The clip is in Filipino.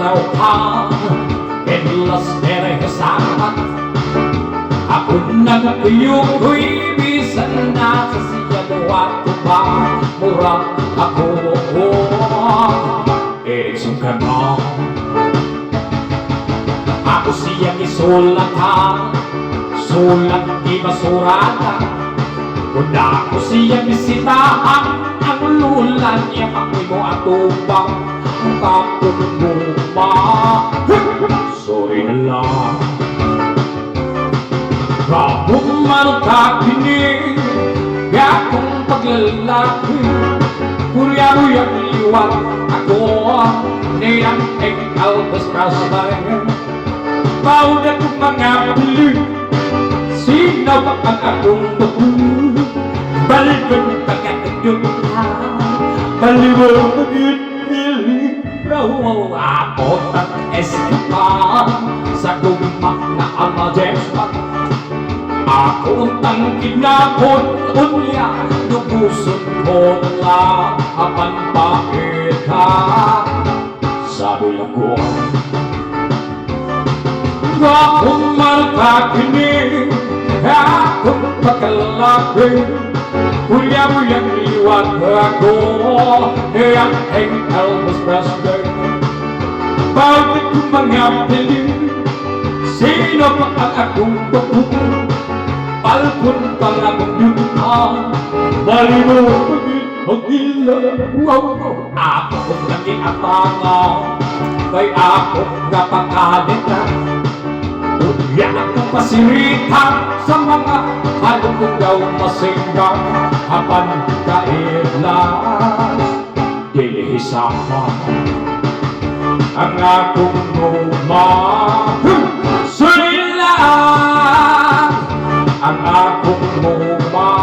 laukan, endless neresapat. Ako nag-uyukoy, bisan na sa siya luwato ba, mura ako. Erickson ka na, ako siyang isulatan, sulat di basurata. Kung ako siyang bisitahan, ang lula niya ako'y mo atubang kapumuma. Sorry na lang, kapag manutakinig, yakong paglalaki, kurya-ruyang liwat ako, niyang Elvis Presley. Bawat akong mga piling, sino ba ang akong babu? Balikan pagkakagod ka, baliwag magiging raw ako ang eskipan sa gumak na amajespat. Ako ang tangkid na unya, lubusun ko na apan bakit ka. Sabi lang ko, akong malakakinig, akong pagkalaki, kuya-kuyang liwat ako, ang Elvis Presley. Bakit kong mga piling, sino pa ang akong babu? Palpon pang akong yuta, balibo mag-ilaw. Ako kong nag-iatangaw, kay ako napakalit na. Kaya akong pasiritan sa mga halong kong daw masinggang, apan kaidlas dilihisapan ang akong luma. Sunilang ang akong luma.